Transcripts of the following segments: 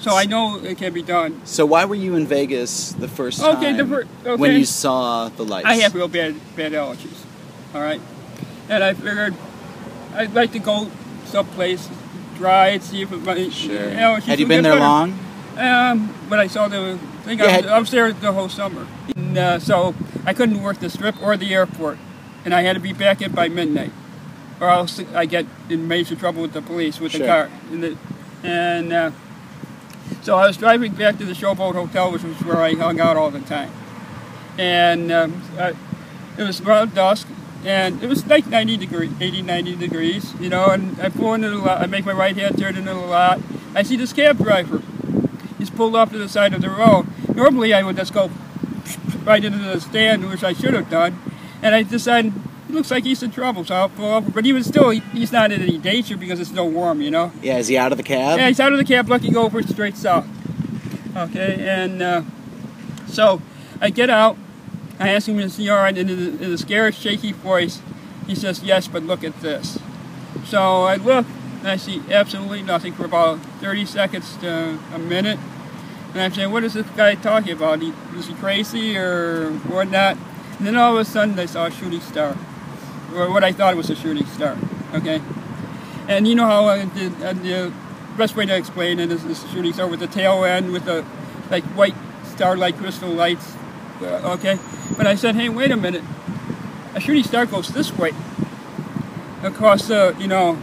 So I know it can be done. So why were you in Vegas the first time when you saw the lights? I have real bad allergies, all right? And I figured I'd like to go someplace dry and see if it might... Sure. Allergies. Had you been there long? When I saw the thing, I was there the whole summer. And, so I couldn't work the Strip or the airport. And I had to be back in by midnight. Or else I get in major trouble with the police with the car. So I was driving back to the Showboat Hotel, which was where I hung out all the time. And it was around dusk, and it was like 90 degrees, you know, and I pull into the lot, I make my right-hand turn into the lot. I see this cab driver. He's pulled off to the side of the road. Normally I would just go right into the stand, which I should have done, and I decided, he looks like he's in trouble, so I'll pull over. But he's not in any danger because it's still warm, you know? Yeah, is he out of the cab? Yeah, he's out of the cab looking over straight south. Okay, and so I get out, I ask him, is he all right? And in a scared, shaky voice, he says, yes, but look at this. So I look, and I see absolutely nothing for about 30 seconds to a minute. And I'm saying, what is this guy talking about? Is he crazy or whatnot? And then all of a sudden I saw a shooting star, or what I thought was a shooting star, okay? And you know how the best way to explain it is this shooting star with the tail end with the like white star-like crystal lights, okay? But I said, hey, wait a minute. A shooting star goes this way across the, you know,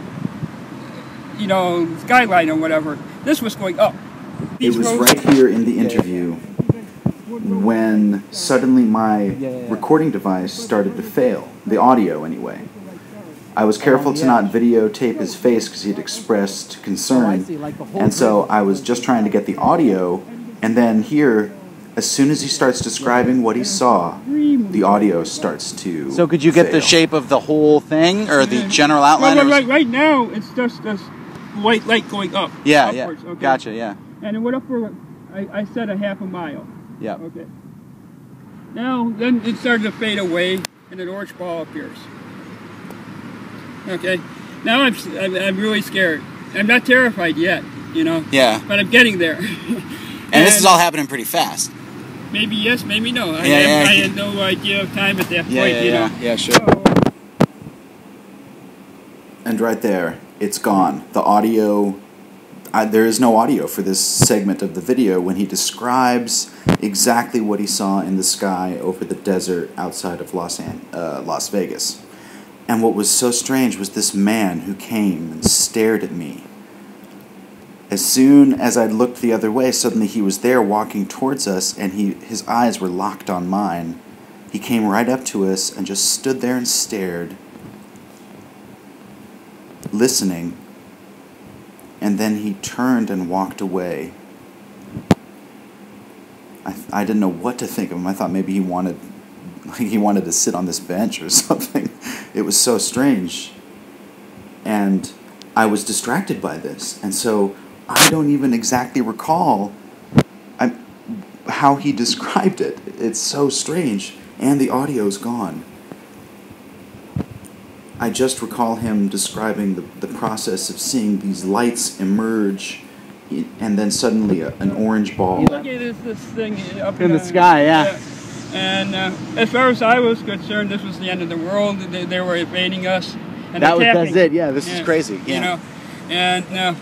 skyline or whatever. This was going up. It was right here in the interview when suddenly my recording device started to fail, the audio anyway. I was careful to not videotape his face because he'd expressed concern, and so I was just trying to get the audio, and then here, as soon as he starts describing what he saw, the audio starts to So could you get the shape of the whole thing, or the general outline? Well, right now, it's just this white light going up. Yeah, upwards, yeah, okay? Gotcha, yeah. And it went up for, I said, a half a mile. Yeah. Okay. Now, then it started to fade away, and an orange ball appears. Okay. Now I'm really scared. I'm not terrified yet, you know. Yeah. But I'm getting there. and this is all happening pretty fast. Maybe yes, maybe no. I had no idea of time at that point, you know. Yeah, sure. And right there, it's gone. The audio, there is no audio for this segment of the video when he describes exactly what he saw in the sky over the desert outside of Las Vegas. And what was so strange was this man who came and stared at me. As soon as I looked the other way, suddenly he was there walking towards us, and his eyes were locked on mine. He came right up to us and just stood there and stared, listening, and then he turned and walked away. I didn't know what to think of him. I thought maybe he wanted to sit on this bench or something. It was so strange. And I was distracted by this. And so I don't even exactly recall how he described it. It's so strange. And the audio's gone. I just recall him describing the process of seeing these lights emerge and then suddenly an orange ball. Look at this thing up in the sky, yeah. And as far as I was concerned, this was the end of the world. They were invading us. And that's it, yeah, this is crazy. Yeah. You know, and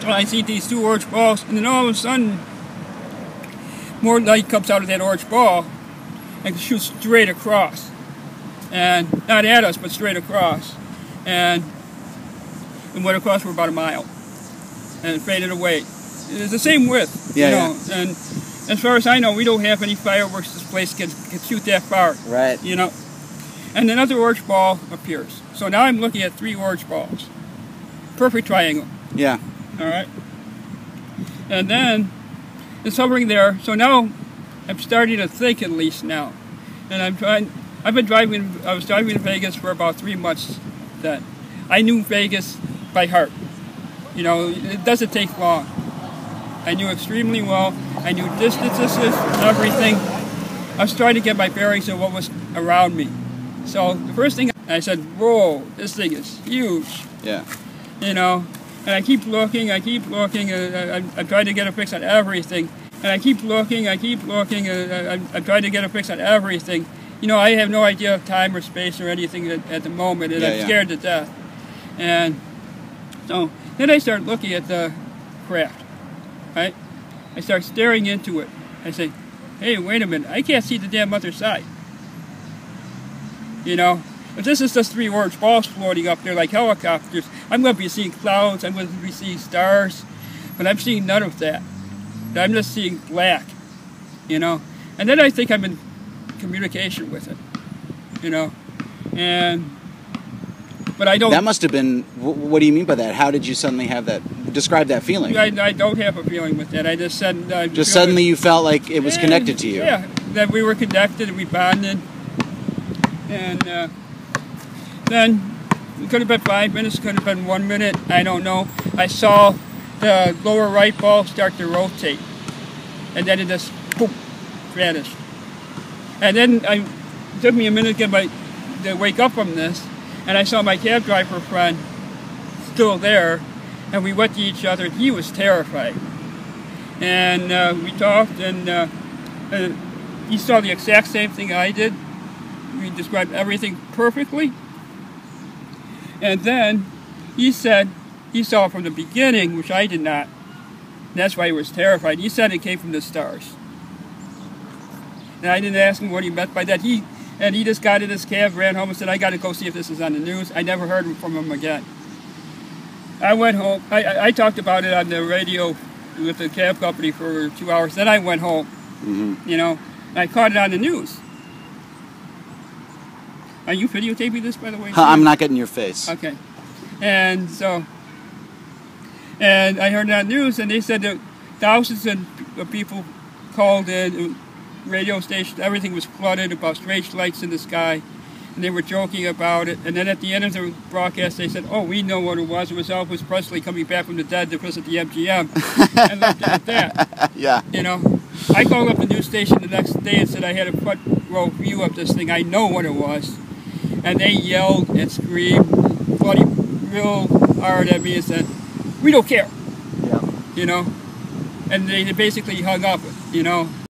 so I see these two orange balls, and then all of a sudden, more light comes out of that orange ball and shoots straight across. And not at us, but straight across. And it went across for about a mile. And it faded away. It's the same width, you know. And as far as I know, we don't have any fireworks this place can shoot that far. Right. You know. And another orange ball appears. So now I'm looking at 3 orange balls. Perfect triangle. Yeah. All right. And then it's hovering there. So now I'm starting to think at least now. And I was driving to Vegas for about 3 months then. I knew Vegas by heart. You know, it doesn't take long. I knew extremely well. I knew distances, everything. I was trying to get my bearings of what was around me. So the first thing I said, whoa, this thing is huge. Yeah. You know, And I keep looking, I'm trying to get a fix on everything. And I keep looking, I'm trying to get a fix on everything. You know, I have no idea of time or space or anything at the moment, and I'm scared to death. And so then I start looking at the craft, right? I start staring into it. I say, hey, wait a minute, I can't see the damn other side. You know? But this is just 3 orange balls floating up there like helicopters. I'm going to be seeing clouds, I'm going to be seeing stars, but I'm seeing none of that. I'm just seeing black, you know? And then I think I'm in communication with it, you know? But I don't... That must have been... What do you mean by that? How did you suddenly have that... Describe that feeling. I don't have a feeling with that. I just said... just suddenly you felt like it was connected to you. Yeah, that we were connected and we bonded. And then it could have been 5 minutes, could have been 1 minute, I don't know. I saw the lower right ball start to rotate. And then it just, boom, vanished. And then it took me a minute to wake up from this, and I saw my cab driver friend still there, and we went to each other. He was terrified. And we talked, and he saw the exact same thing I did. We described everything perfectly. And then he said he saw it from the beginning, which I did not. And that's why he was terrified. He said it came from the stars. And I didn't ask him what he meant by that. He just got in his cab, ran home, and said, I got to go see if this is on the news. I never heard from him again. I went home. I talked about it on the radio with the cab company for 2 hours. Then I went home, you know, and I caught it on the news. Are you videotaping this, by the way? I'm not getting your face. Okay. And so, and I heard it on the news, and they said that thousands of people called in, radio stations, everything was flooded about strange lights in the sky, and they were joking about it. And then at the end of the broadcast, they said, oh, we know what it was. It was Elvis Presley coming back from the dead to visit the MGM. And left it at that. Yeah. You know, I called up the news station the next day and said I had a front row view of this thing. I know what it was. And they yelled and screamed, bloody real hard at me and said, we don't care. Yeah. You know? And they basically hung up, you know?